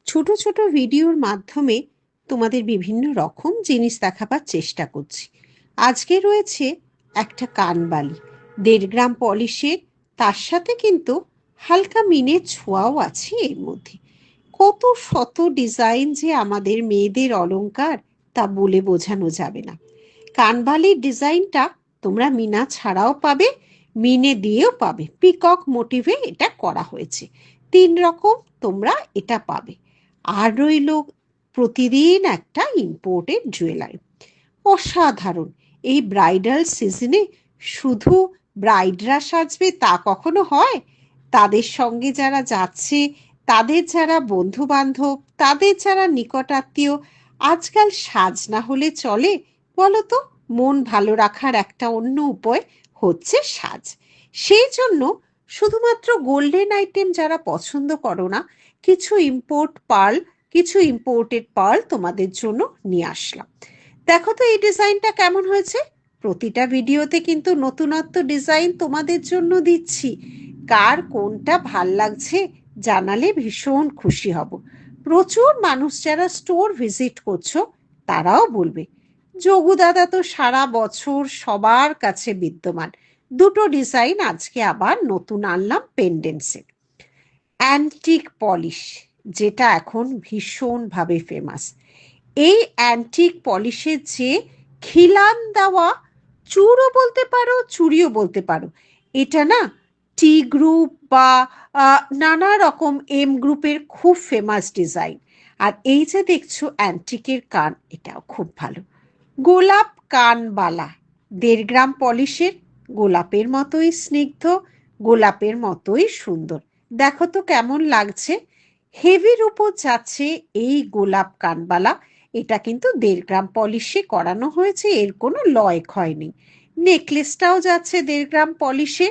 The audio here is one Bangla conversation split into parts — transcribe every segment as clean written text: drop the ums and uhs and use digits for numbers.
ছোট ছোট ভিডিওর মাধ্যমে তোমাদের বিভিন্ন রকম জিনিস দেখাবার চেষ্টা করছি। আজকে রয়েছে একটা কানবালি, 1.5 গ্রাম পলিশের, তার সাথে কিন্তু হালকা মিনের ছোঁয়াও আছে এর মধ্যে। কত শত ডিজাইন যে আমাদের মেয়েদের অলংকার, তা বলে বোঝানো যাবে না। কানবালির ডিজাইনটা তোমরা মিনা ছাড়াও পাবে, মিনে দিয়েও পাবে। পিকক মোটিভে এটা করা হয়েছে, 3 রকম তোমরা এটা পাবে। আর রইল প্রতিদিন একটা ইম্পোর্টেড জুয়েলারি, অসাধারণ। এই ব্রাইডাল সিজনে শুধু ব্রাইডরা সাজবে তা কখনো হয়? তাদের সঙ্গে যারা যাচ্ছে, তাদের যারা বন্ধু বান্ধব, তাদের যারা নিকটাত্মীয়, আজকাল সাজ না হলে চলে বলো তো? মন ভালো রাখার একটা অন্য উপায় হচ্ছে সাজ। সেই জন্য শুধুমাত্র গোল্ডেন আইটেম যারা পছন্দ করো না, কিছু ইম্পোর্টেড পার্ল তোমাদের জন্য নিয়ে আসলাম। দেখো তো এই ডিজাইনটা কেমন হয়েছে। প্রতিটা ভিডিওতে কিন্তু নতুনত্ব ডিজাইন তোমাদের জন্য দিচ্ছি। কার কোনটা ভাল লাগছে জানালে ভীষণ খুশি হব। প্রচুর মানুষ যারা স্টোর ভিজিট করছো তারাও বলবে, যোগু দাদা তো সারা বছর সবার কাছে বিদ্যমান। দুটো ডিজাইন আজকে আবার নতুন আনলাম পেন্ডেন্টসে। অ্যান্টিক পলিশ, যেটা এখন ভীষণভাবে ফেমাস। এই অ্যান্টিক পলিশের যে খিলান দেওয়া চূড়ও বলতে পারো, চুড়িও বলতে পারো, এটা না টি গ্রুপ বা নানা রকম এম গ্রুপের খুব ফেমাস ডিজাইন। আর এই যে দেখছো অ্যান্টিকের কান, এটাও খুব ভালো। গোলাপ কানবালা, 1.5 গ্রাম পলিশের, গোলাপের মতোই স্নিগ্ধ, গোলাপের মতোই সুন্দর। দেখো তো কেমন লাগছে। হেভির উপর যাচ্ছে এই গোলাপ কানবালা। এটা কিন্তু 1.5 গ্রাম পলিশে করানো হয়েছে, এর কোনো লয় ক্ষয় নেই। নেকলেসটাও যাচ্ছে 1.5 গ্রাম পলিশে।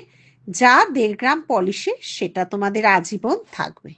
যা 1.5 গ্রাম পলিশে সেটা তোমাদের আজীবন থাকবে।